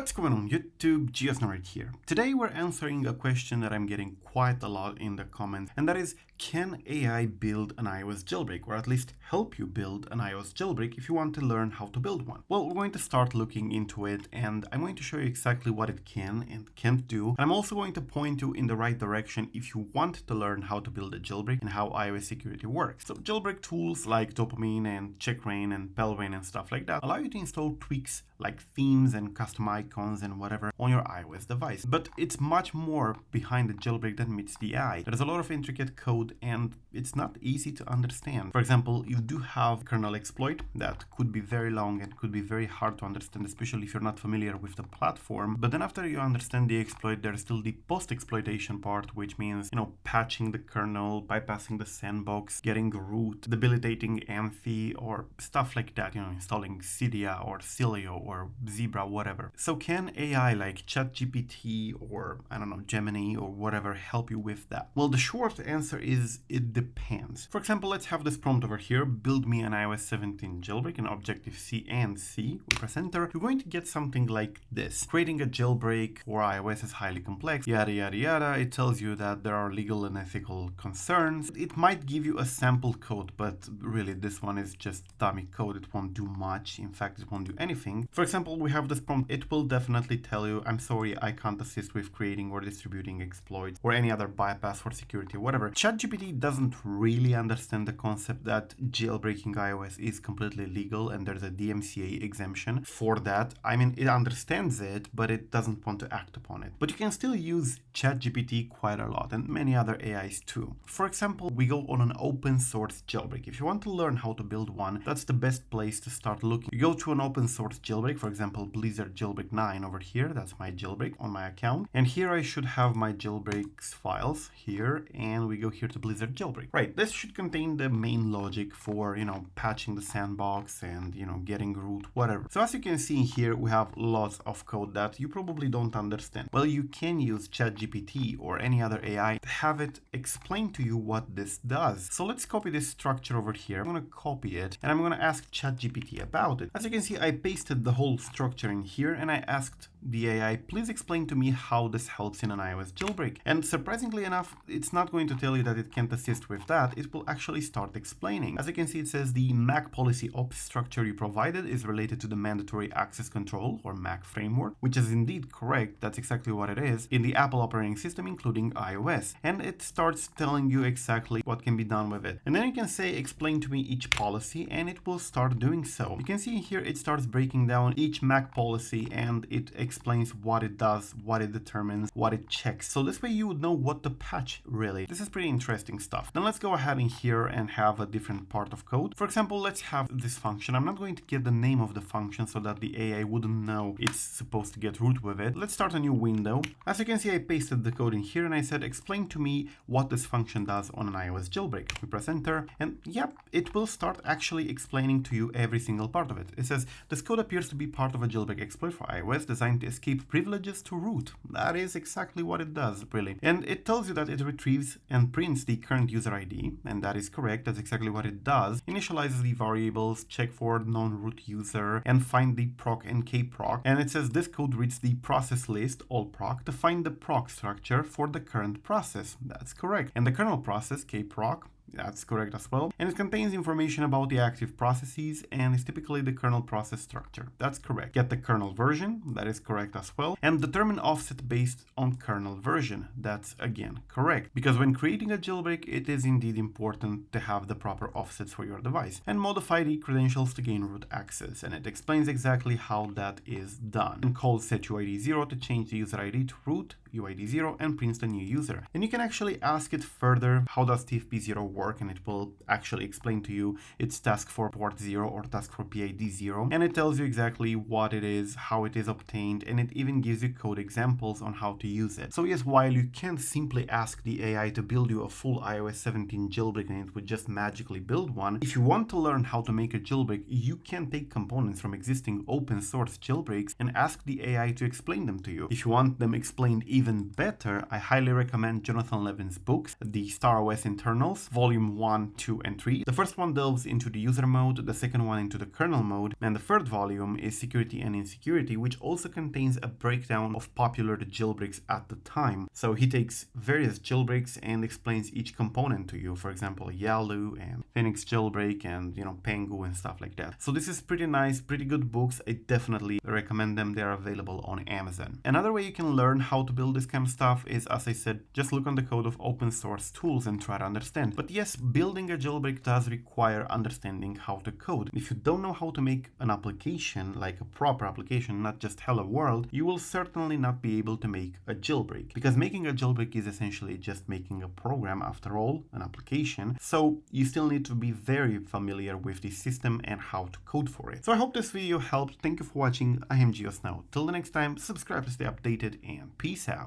What's going on YouTube? GeoSnowRed here. Today we're answering a question that I'm getting quite a lot in the comments, and that is, can AI build an iOS jailbreak, or at least help you build an iOS jailbreak if you want to learn how to build one? Well, we're going to start looking into it, and I'm going to show you exactly what it can and can't do. And I'm also going to point you in the right direction if you want to learn how to build a jailbreak and how iOS security works. So jailbreak tools like Dopamine and CheckRain and Pelrain and stuff like that allow you to install tweaks like themes and custom icons and whatever on your iOS device. But it's much more behind the jailbreak than meets the eye. There's a lot of intricate code and it's not easy to understand. For example, you do have kernel exploit that could be very long and could be very hard to understand, especially if you're not familiar with the platform. But then after you understand the exploit, there's still the post-exploitation part, which means, patching the kernel, bypassing the sandbox, getting root, debilitating Amphi or stuff like that, installing Cydia or Cilio or Zebra, whatever. So can AI like ChatGPT or, Gemini or whatever help you with that? Well, the short answer is it depends. For example, let's have this prompt over here: build me an iOS 17 jailbreak in Objective-C and C. We press enter. You're going to get something like this. Creating a jailbreak for iOS is highly complex, yada yada yada. It tells you that there are legal and ethical concerns. It might give you a sample code, but really this one is just dummy code. It won't do much. In fact, it won't do anything. For example, we have this prompt. It will definitely tell you, I'm sorry, I can't assist with creating or distributing exploits or any other bypass for security or whatever. ChatGPT doesn't really understand the concept that jailbreaking iOS is completely legal and there's a DMCA exemption for that. It understands it, but it doesn't want to act upon it. But you can still use ChatGPT quite a lot, and many other AIs too. For example, we go on an open source jailbreak. If you want to learn how to build one, that's the best place to start looking. You go to an open source jailbreak, for example, Blizzard Jailbreak 9 over here. That's my jailbreak on my account. And here I should have my jailbreaks files here, and we go here to Blizzard Jailbreak. Right, this should contain the main logic for, patching the sandbox and, getting root, whatever. So as you can see here, we have lots of code that you probably don't understand. Well, you can use ChatGPT or any other AI to have it explain to you what this does. So let's copy this structure over here. I'm going to copy it and I'm going to ask ChatGPT about it. As you can see, I pasted the whole structure in here and I asked the AI, please explain to me how this helps in an iOS jailbreak. And surprisingly enough, it's not going to tell you that it can't assist with that. It will actually start explaining. As you can see, it says the Mac policy ops structure you provided is related to the mandatory access control or Mac framework, which is indeed correct. That's exactly what it is in the Apple operating system, including iOS. And it starts telling you exactly what can be done with it. And then you can say, explain to me each policy, and it will start doing so. You can see here, it starts breaking down each Mac policy and it explains what it does, what it determines, what it checks. So this way you would know what to patch, really. This is pretty interesting stuff. Then let's go ahead in here and have a different part of code. For example, let's have this function. I'm not going to get the name of the function so that the AI wouldn't know it's supposed to get root with it. Let's start a new window. As you can see, I pasted the code in here and I said, explain to me what this function does on an iOS jailbreak. We press enter and yep, it will start actually explaining to you every single part of it. It says, this code appears to be part of a jailbreak exploit for iOS designed to escape privileges to root. That is exactly what it does, really. And it tells you that it retrieves and prints the current user ID, and that is correct. That's exactly what it does. Initializes the variables, check for non-root user, and find the proc and kproc. And it says this code reads the process list, all proc, to find the proc structure for the current process. That's correct. And the kernel process, kproc, that's correct as well. And it contains information about the active processes and is typically the kernel process structure. That's correct. Get the kernel version. That is correct as well. And determine offset based on kernel version. That's again correct. Because when creating a jailbreak, it is indeed important to have the proper offsets for your device. And modify the credentials to gain root access. And it explains exactly how that is done. And calls set UID 0 to change the user ID to root, UID 0, and prints the new user. And you can actually ask it further, how does TFP0 work? And it will actually explain to you its task for port 0 or task for PID 0. And it tells you exactly what it is, how it is obtained, and it even gives you code examples on how to use it. So yes, while you can't simply ask the AI to build you a full iOS 17 jailbreak and it would just magically build one, if you want to learn how to make a jailbreak, you can take components from existing open source jailbreaks and ask the AI to explain them to you. If you want them explained even even better, I highly recommend Jonathan Levin's books, the StarOS Internals, Volume 1, 2, and 3. The first one delves into the user mode, the second one into the kernel mode, and the third volume is Security and Insecurity, which also contains a breakdown of popular jailbreaks at the time. So he takes various jailbreaks and explains each component to you. For example, Yalu and Phoenix jailbreak and, Pengu and stuff like that. So this is pretty nice, pretty good books. I definitely recommend them. They are available on Amazon. Another way you can learn how to build this kind of stuff is, as I said, just look on the code of open source tools and try to understand. But yes, building a jailbreak does require understanding how to code. If you don't know how to make an application, like a proper application, not just hello world, you will certainly not be able to make a jailbreak. Because making a jailbreak is essentially just making a program, after all, an application. So you still need to be very familiar with the system and how to code for it. So I hope this video helped. Thank you for watching. I am Gios now. Till the next time, subscribe to stay updated and peace out.